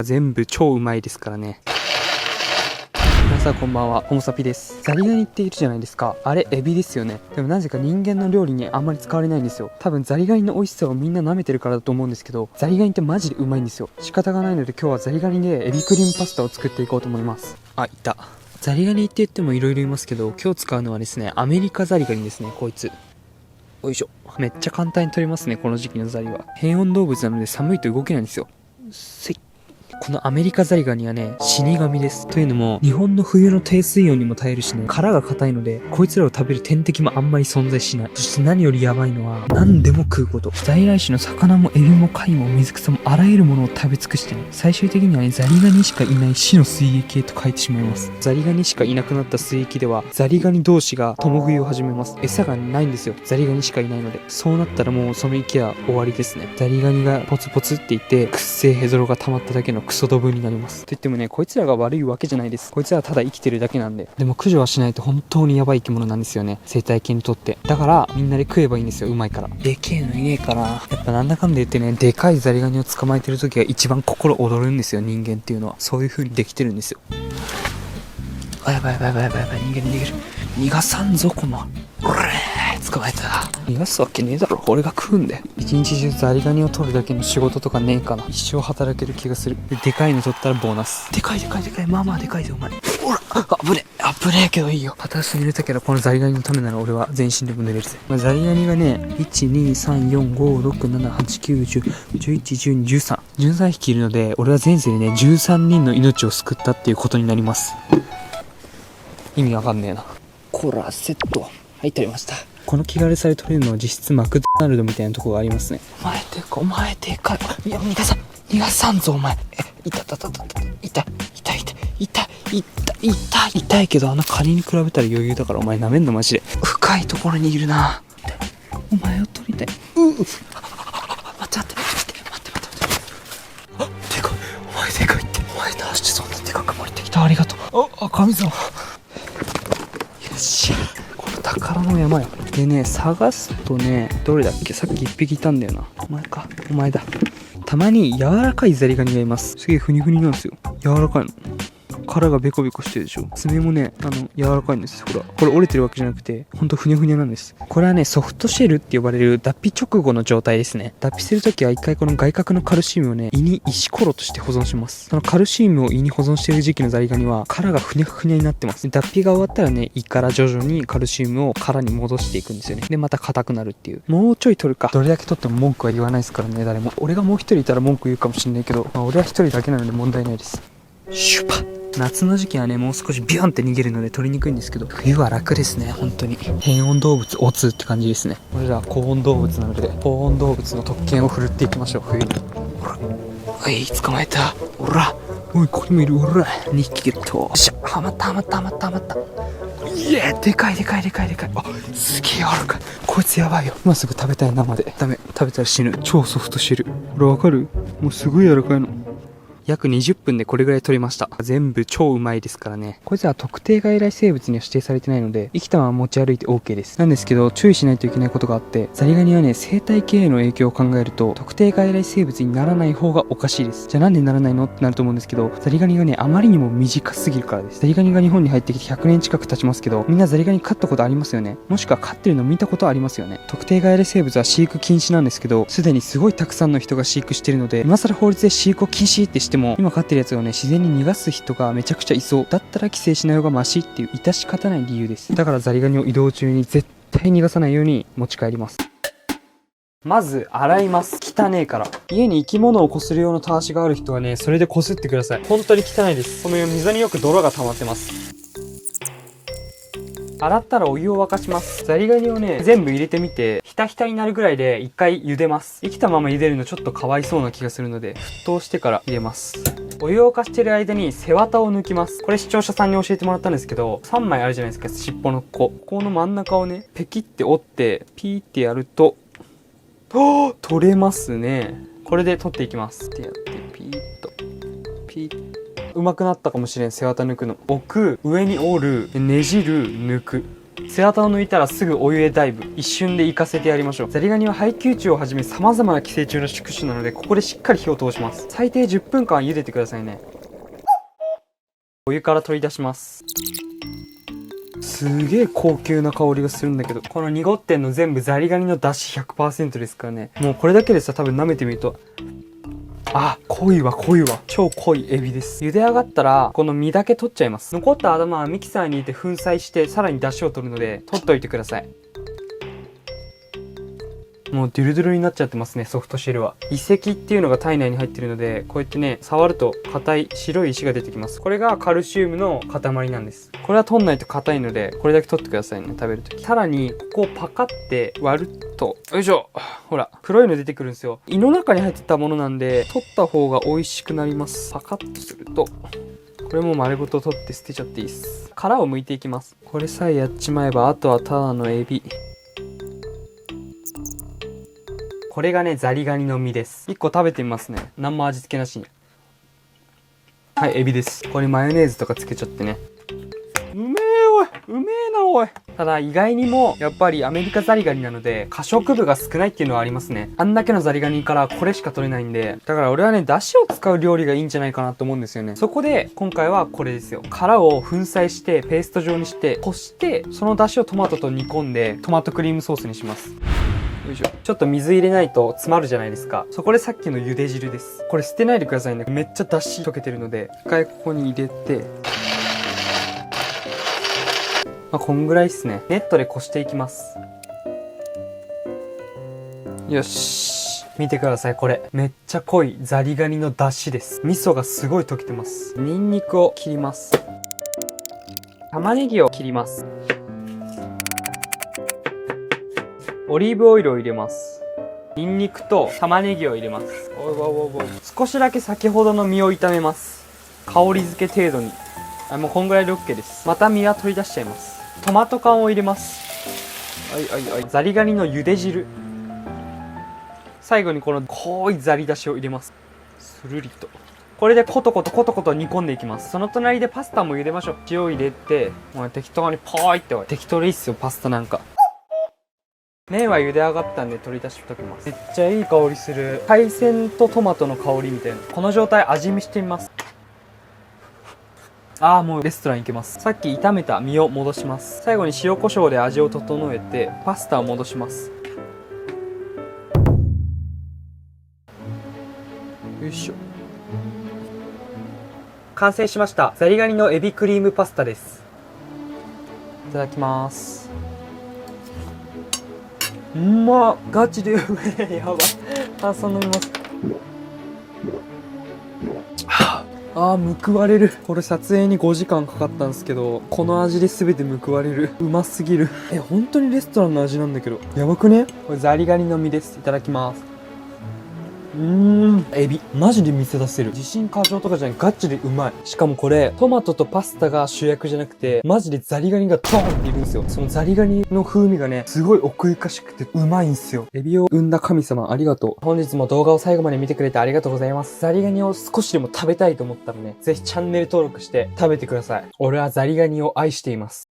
全部超うまいですからね。皆さんこんばんは、ホモサピです。ザリガニっているじゃないですか。あれエビですよね。でもなぜか人間の料理にあんまり使われないんですよ。多分ザリガニの美味しさをみんな舐めてるからだと思うんですけど、ザリガニってマジでうまいんですよ。仕方がないので今日はザリガニでエビクリームパスタを作っていこうと思います。あ、いた。ザリガニって言っても色々いますけど、今日使うのはですね、アメリカザリガニですね、こいつ。よいしょ。めっちゃ簡単に取れますね、この時期のザリは。変温動物なので寒いと動けないんですよ。このアメリカザリガニはね、死神です。というのも、日本の冬の低水温にも耐えるしね、殻が硬いので、こいつらを食べる天敵もあんまり存在しない。そして何よりやばいのは、何でも食うこと。在来種の魚もエビも貝も水草もあらゆるものを食べ尽くしてね、最終的にはね、ザリガニしかいない死の水域へと書いてしまいます。ザリガニしかいなくなった水域では、ザリガニ同士が共食いを始めます。餌がないんですよ。ザリガニしかいないので。そうなったらもうその池は終わりですね。ザリガニがポツポツっていって、くっせえヘゾロが溜まっただけのクソドブになります。と言ってもね、こいつらが悪いわけじゃないです。こいつらはただ生きてるだけなんで。でも駆除はしないと本当にヤバい生き物なんですよね、生態系にとって。だからみんなで食えばいいんですよ。うまいから。でけえのいねえから、やっぱなんだかんだ言ってね、でかいザリガニを捕まえてる時が一番心躍るんですよ、人間っていうのは。そういう風にできてるんですよ。あ、やばいやばいやばいやばいやばい、逃げる逃げる。逃がさんぞこのおれー、捕まえた。逃がすわけねえだろ、俺が食うんで。一日中ザリガニを取るだけの仕事とかねえかな。一生働ける気がする。でかいの取ったらボーナス。でかいでかいでかい、まあまあでかいぜお前。ほら、危ねえ危ねえけどいいよ。片足濡れたけどこのザリガニのためなら俺は全身でも濡れるぜ。ザリガニがね、1,2,3,4,5,6,7,8,9,10,11,12,13 13匹いるので、俺は前世でね13人の命を救ったっていうことになります。意味わかんねえな。こらセット、はい、取りました。この気軽さで取れるのは実質マクドナルドみたいなところがありますね。お前でかい、お前でかい。いや、逃がさんぞお前。痛いけど、あのカニに比べたら余裕だから、お前舐めんのマジで。深いところにいるな。お前を取りたい。待って。あ、でかい。お前でかいって。お前どうしてそんなでかく持ってきた。ありがとう。あ、神様。よっしゃ。これ宝の山よ。でね、探すとね、どれだっけ、さっき一匹いたんだよな。お前か。お前だ。たまに柔らかいザリガニがいます。すげえフニフニなんですよ。柔らかいの。殻がベコベコしてるでしょ。爪もね、柔らかいんです。ほら。これ折れてるわけじゃなくて、ほんとふにゃふにゃなんです。これはね、ソフトシェルって呼ばれる脱皮直後の状態ですね。脱皮するときは一回この外殻のカルシウムをね、胃に石ころとして保存します。そのカルシウムを胃に保存している時期のザリガニは、殻がふにゃふにゃになってます。脱皮が終わったらね、胃から徐々にカルシウムを殻に戻していくんですよね。で、また硬くなるっていう。もうちょい取るか。どれだけ取っても文句は言わないですからね、誰も。俺がもう一人いたら文句言うかもしんないけど、まあ、俺は一人だけなので問題ないです。シュパッ。夏の時期はね、もう少しビュンって逃げるので取りにくいんですけど、冬は楽ですね、本当に。変温動物オツって感じですね。俺らは高温動物なので、高温動物の特権を振るっていきましょう、冬に。ほら、はい、捕まえた。ほら、おい、ここにもいる。ほら、2匹ゲット。よっしゃ、はまった。いや、でかい。あ、すげえ柔らかい。こいつやばいよ。今すぐ食べたい、生で。ダメ、食べたら死ぬ。超ソフトシェル。これわかる？もうすごい柔らかいの。約20分でこれぐらい取りました。全部超うまいですからね。こいつは特定外来生物には指定されてないので、生きたまま持ち歩いて OK です。なんですけど、注意しないといけないことがあって、ザリガニはね、生態系への影響を考えると、特定外来生物にならない方がおかしいです。じゃあなんでならないのってなると思うんですけど、ザリガニがね、あまりにも短すぎるからです。ザリガニが日本に入ってきて100年近く経ちますけど、みんなザリガニ飼ったことありますよね。もしくは飼ってるの見たことありますよね。特定外来生物は飼育禁止なんですけど、すでにすごいたくさんの人が飼育してるので、今更法律で飼育を禁止ってしても、今飼ってるやつがね、自然に逃がす人がめちゃくちゃいそう。だったら規制しない方がマシっていう致し方ない理由です。だからザリガニを移動中に絶対逃がさないように持ち帰ります。まず洗います。汚ねえから。家に生き物をこする用のたわしがある人はね、それでこすってください。本当に汚いです。この溝によく泥が溜まってます。洗ったらお湯を沸かします。ザリガニをね、全部入れてみて、ひたひたになるぐらいで一回茹でます。生きたまま茹でるのちょっとかわいそうな気がするので、沸騰してから入れます。お湯を沸かしてる間に背わたを抜きます。これ視聴者さんに教えてもらったんですけど、3枚あるじゃないですか、尻尾のここの真ん中をね、ペキって折って、ピーってやると、取れますね。これで取っていきます。ってやって、ピーッと。ピーッ。上手くなったかもしれん、背わた抜くの。置く、上に折る、ねじる、抜く。背わたを抜いたらすぐお湯へダイブ。一瞬で行かせてやりましょう。ザリガニは配給虫をはじめ様々な寄生虫の宿主なので、ここでしっかり火を通します。最低10分間茹でてくださいね。お湯から取り出します。すげえ高級な香りがするんだけど、この濁ってんの全部ザリガニの出汁 100% ですからね。もうこれだけでさ、多分舐めてみると、あ、濃いわ。超濃いエビです。茹で上がったら、この身だけ取っちゃいます。残った頭はミキサーに入れて粉砕して、さらに出汁を取るので、取っといてください。もうドゥルドゥルになっちゃってますね、ソフトシェルは。遺跡っていうのが体内に入ってるので、こうやってね、触ると硬い白い石が出てきます。これがカルシウムの塊なんです。これは取んないと硬いので、これだけ取ってくださいね、食べるとき。さらに、ここをパカって割ると、よいしょ。ほら、黒いの出てくるんですよ。胃の中に入ってたものなんで、取った方が美味しくなります。パカッとすると、これも丸ごと取って捨てちゃっていいです。殻を剥いていきます。これさえやっちまえば、あとはただのエビ。これがね、ザリガニの身です。1個食べてみますね。何も味付けなしに。はい、エビです。これマヨネーズとかつけちゃってね。うめえおい、うめえなおい。ただ意外にも、やっぱりアメリカザリガニなので、可食部が少ないっていうのはありますね。あんだけのザリガニからこれしか取れないんで、だから俺はね、出汁を使う料理がいいんじゃないかなと思うんですよね。そこで、今回はこれですよ。殻を粉砕して、ペースト状にして、こして、その出汁をトマトと煮込んで、トマトクリームソースにします。よいしょ。ちょっと水入れないと詰まるじゃないですか。そこでさっきの茹で汁です。これ捨てないでくださいね。めっちゃ出汁溶けてるので、一回ここに入れて、まあ、こんぐらいっすね。ネットでこしていきます。よし。見てください、これ。めっちゃ濃いザリガニの出汁です。味噌がすごい溶けてます。ニンニクを切ります。玉ねぎを切ります。オリーブオイルを入れます。ニンニクと玉ねぎを入れます。少しだけ先ほどの身を炒めます。香り付け程度に。もうこんぐらいで OK です。また身は取り出しちゃいます。トマト缶を入れます。ザリガニの茹で汁。最後にこの濃いザリだしを入れます。スルリと。これでコトコト煮込んでいきます。その隣でパスタも茹でましょう。塩入れて、もう適当にポーイって。適当でいいっすよ、パスタなんか。麺は茹で上がったんで取り出しときます。めっちゃいい香りする。海鮮とトマトの香りみたいな。この状態味見してみます。もうレストラン行けます。さっき炒めた身を戻します。最後に塩コショウで味を整えて、パスタを戻します。よいしょ。完成しました。ザリガニのエビクリームパスタです。いただきます。ガチでうめえ。やば。炭酸飲みます。報われる。これ撮影に5時間かかったんですけど、この味で全て報われる。うますぎる。本当にレストランの味なんだけど。やばくね？これザリガニの身です。いただきます。エビ。マジで店出せる。自信過剰とかじゃない。ガチでうまい。しかもこれ、トマトとパスタが主役じゃなくて、マジでザリガニがドーンっているんですよ。そのザリガニの風味がね、すごい奥ゆかしくてうまいんすよ。エビを生んだ神様、ありがとう。本日も動画を最後まで見てくれてありがとうございます。ザリガニを少しでも食べたいと思ったらね、ぜひチャンネル登録して食べてください。俺はザリガニを愛しています。